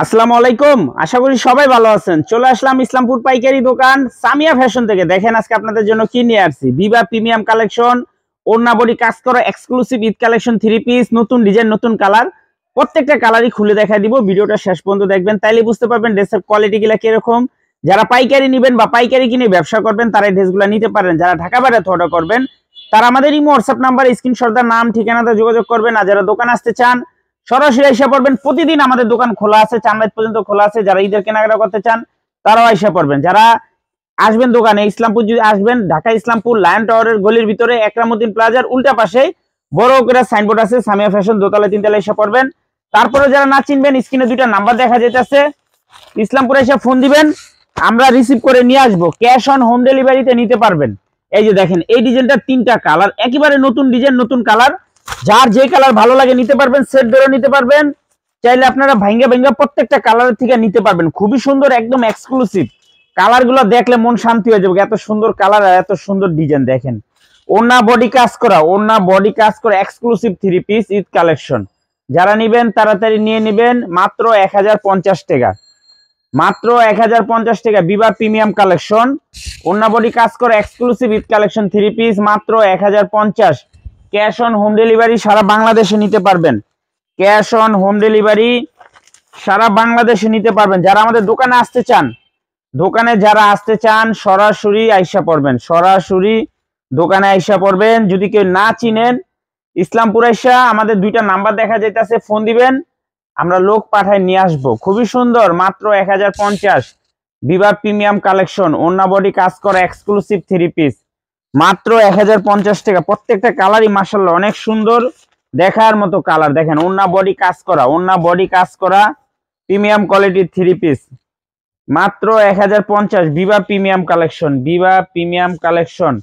আসসালামু আলাইকুম, আশা করি সবাই ভালো আছেন। চলে আসলাম ইসলামপুর পাইকারি দোকান সামিয়া ফ্যাশন থেকে। দেখেন আজকে আপনাদের জন্য কি নিয়ে আসছি। বিবা প্রিমিয়াম কালেকশন, ওড়না বডি কাজ করা এক্সক্লুসিভ ঈদ কালেকশন, 3 পিস, নতুন ডিজাইন, নতুন কালার। প্রত্যেকটা কালারই খুলে দেখাই দিব। ভিডিওটা শেষ পর্যন্ত দেখবেন, তাইলে বুঝতে পারবেন ড্রেসের কোয়ালিটি গুলা কিরকম। যারা পাইকারি নেবেন বা পাইকারি কিনে ব্যবসা করবেন তারা এই ড্রেসগুলো নিতে পারেন। যারা ঢাকা বাইরে অর্ডার করবেন তারা আমাদের ইমো হোয়াটসঅ্যাপ নাম্বার স্ক্রিনশট দা নাম ঠিকানাতে যোগাযোগ করবেন। আর যারা দোকান আসতে চান সরাসরি এসে পড়বেন। প্রতিদিন আমাদের দোকান খোলা আছে, 4 রাত পর্যন্ত খোলা আছে। যারা ঈদের কেনাকাটা করতে চান তারাও এসে পড়বেন। যারা আসবেন দোকানে ইসলামপুর যদি আসবেন, ঢাকা ইসলামপুর লায়ন টাওয়ারের গলির ভিতরে একরামউদ্দিন প্লাজার উল্টা পাশে বড় করে সাইনবোর্ড আছে সামিয়া ফ্যাশন, দোতলা 3 তলায় এসে পড়বেন। তারপরে যারা না চিনবেন স্ক্রিনে 2টা নাম্বার দেখা যাইতেছে, ইসলামপুরে এসে ফোন দিবেন, আমরা রিসিভ করে নিয়ে আসবো। ক্যাশ অন হোম ডেলিভারিতে নিতে পারবেন। এই যে দেখেন এই ডিজাইনটা 3টা কালার, একেবারে নতুন ডিজাইন, নতুন কালার। যার যে কালার ভালো লাগে নিতে পারবেন, সেট ধরে নিতে পারবেন। চাইলে আপনারা ভাঙ্গা ভাঙ্গা প্রত্যেকটা কালারের থেকে নিতে পারবেন। খুবই সুন্দর, একদম এক্সক্লুসিভ কালারগুলো দেখলে মন শান্তি হয়ে যাবে। এত সুন্দর কালার আর এত সুন্দর ডিজাইন দেখেন। ওড়না বডি কাজ করা, ওড়না বডি কাজ করা এক্সক্লুসিভ 3 পিস ঈদ কালেকশন। যারা নিবেন তাড়াতাড়ি নিয়ে নেবেন, মাত্র 1050 টাকা, মাত্র 1050 টাকা। বিবা প্রিমিয়াম কালেকশন, ওড়না বডি কাজ করা এক্সক্লুসিভ ঈদ কালেকশন 3 পিস, মাত্র 1050। ক্যাশ অন হোম ডেলিভারি সারা বাংলাদেশে নিতে পারবেন। ক্যাশ অন হোম ডেলিভারি সারা বাংলাদেশে নিতে পারবেন। যারা আমাদের দোকানে আসতে চান, দোকানে যারা আসতে চান সরাসরি আইসা পড়বেন, সরাসরি দোকানে আইসা পড়বেন। যদি কেউ না চিনেন ইসলামপুর আইসা আমাদের 2টা নাম্বার দেখা যাইতেছে, ফোন দিবেন, আমরা লোক পাঠায় নিয়ে আসবো। খুবই সুন্দর, মাত্র 1050। বিবা প্রিমিয়াম কালেকশন, ওড়না বডি কাজ করা এক্সক্লুসিভ 3 পিস, মাত্র 1050 টাকা। প্রত্যেকটা কালারই মাশাআল্লাহ অনেক সুন্দর, দেখার মতো কালার। দেখেন ওড়না বডি কাজ করা, ওড়না বডি কাজ করা প্রিমিয়াম কোয়ালিটির 3 পিস, মাত্র 1050। বিবা প্রিমিয়াম কালেকশন, বিবা প্রিমিয়াম কালেকশন,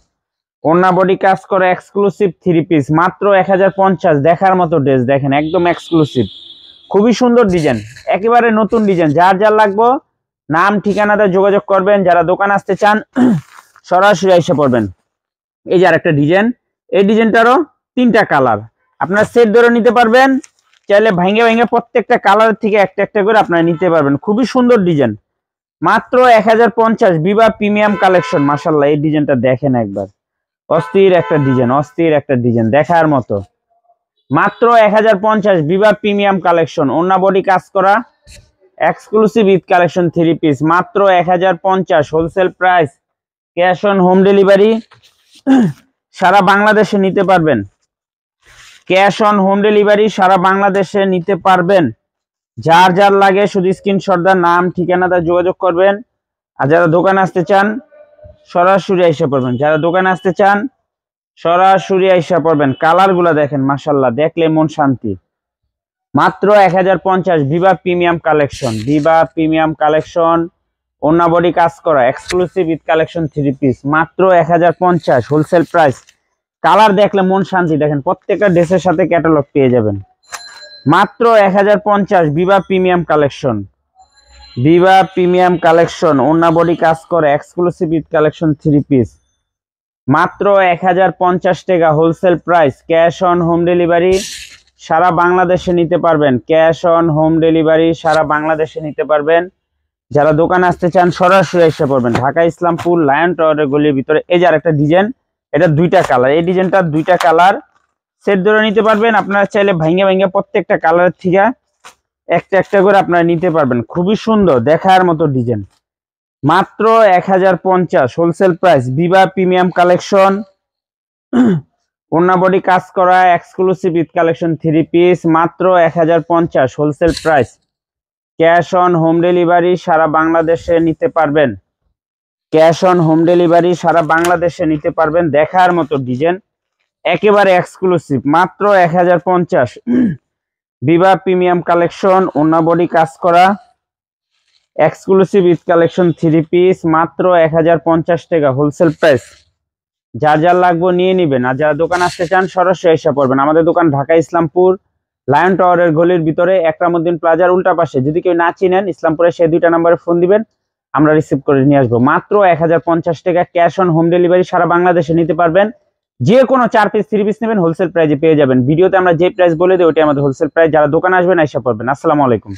ওড়না বডি কাজ করা এক্সক্লুসিভ 3 পিস, মাত্র 1050। দেখার মতো ড্রেস দেখেন, একদম এক্সক্লুসিভ, খুবই সুন্দর ডিজাইন, একেবারে নতুন ডিজাইন। যার যার লাগবে নাম ঠিকানাতে যোগাযোগ করবেন। যারা দোকান আসতে চান সরাসরি এসে পড়বেন। এই যে আরেকটা ডিজাইন, এই ডিজাইনটারও 3টা কালার, আপনারা সেট ধরে নিতে পারবেন। চাইলে ভাঙ্গে ভাঙ্গে প্রত্যেকটা কালার থেকে একটা একটা করে আপনারা নিতে পারবেন। খুবই সুন্দর ডিজাইন, মাত্র 1050। বিবা প্রিমিয়াম কালেকশন, মাশাআল্লাহ এই ডিজাইনটা দেখেন একবার, অস্থির একটা ডিজাইন, অস্থির একটা ডিজাইন দেখার মতো, মাত্র 1050। বিবা প্রিমিয়াম কালেকশন, ওড়না বডি কাজ করা এক্সক্লুসিভ ঈদ কালেকশন 3 পিস, মাত্র 1050 wholesale price. Cash on home delivery সারা বাংলাদেশে নিতে পারবেন। ক্যাশ অন হোম ডেলিভারি সারা বাংলাদেশে নিতে পারবেন। যার যার লাগে শুধু স্ক্রিনশট দা নাম ঠিকানাটা যোগাযোগ করবেন। আর যারা দোকানে আসতে চান সরাসরি আইসা পড়বেন, যারা দোকানে আসতে চান সরাসরি আইসা পড়বেন। কালারগুলো দেখেন মাশাআল্লাহ, দেখলে মন শান্তি, মাত্র 1050। বিবা প্রিমিয়াম কালেকশন, বিবা প্রিমিয়াম কালেকশন, ওড়না বডি কাজ করা এক্সক্লুসিভ ঈদ কালেকশন 3 পিস, মাত্র 1050 হোলসেল প্রাইস। কালার দেখলে মন শান্তি, দেখেন প্রত্যেকটা ড্রেসের সাথে ক্যাটালগ পেয়ে যাবেন, মাত্র 1050। বিবা প্রিমিয়াম কালেকশন, বিবা প্রিমিয়াম কালেকশন, ওড়না বডি কাজ করা এক্সক্লুসিভ ঈদ কালেকশন 3 পিস, মাত্র 1050 টাকা wholesale price. Cash on home delivery সারা বাংলাদেশে নিতে পারবেন। ক্যাশ অন হোম ডেলিভারি সারা বাংলাদেশে নিতে পারবেন। যারা দোকানে আসতে চান সরাসরি এসে পড়বেন, ঢাকা ইসলামপুর লায়ন টাওয়ারের গলির ভিতরে। এই যে আরেকটা ডিজাইন, এটা 2টা কালার, এই ডিজাইনটা 2টা কালার সেট ধরে নিতে পারবেন। আপনারা চাইলে ভাঙ্গা ভাঙ্গা প্রত্যেকটা কালার থেকে একটা একটা করে আপনারা নিতে পারবেন। খুবই সুন্দর, দেখার মতো ডিজাইন, মাত্র 1050 wholesale price. Biba premium collection, ওড়না বডি কাজ করা এক্সক্লুসিভ ঈদ কালেকশন 3 পিস, মাত্র 1050 wholesale price. Cash on home delivery সারা বাংলাদেশে নিতে পারবেন। ক্যাশ অন হোম ডেলিভারি সারা বাংলাদেশে নিতে পারবেন। দেখার মতো ডিজাইন, একেবারে এক্সক্লুসিভ, মাত্র 1050। বিবা প্রিমিয়াম কালেকশন, ওড়না বডি কাজ করা এক্সক্লুসিভ ঈদ কালেকশন 3 পিস, মাত্র 1050 টাকা হোলসেল প্রাইস। যার যার লাগবে নিয়ে নেবেন। আর যারা দোকান আসতে চান সরাসরি এসে পড়বেন। আমাদের দোকান ঢাকা ইসলামপুর লায়ন টাওয়ারের গলির ভিতরে একরামউদ্দিন প্লাজার উল্টা পাশে। যদি কেউ না চিনেন ইসলামপুরে সেই 2টা নাম্বারে ফোন দিবেন, আমরা রিসিভ করে নিয়ে আসবো। মাত্র 1050 টাকা। ক্যাশ অন হোম ডেলিভারি সারা বাংলাদেশে নিতে পারবেন। যে কোনো 4 পিস 3 পিস নেবেন হোলসেল প্রাইসে পেয়ে যাবেন। ভিডিওতে আমরা যে প্রাইস বলে দিই ওইটাই আমাদের হোলসেল প্রাইস। যারা দোকানে আসবেন আইসা পড়বেন। আসসালামু আলাইকুম।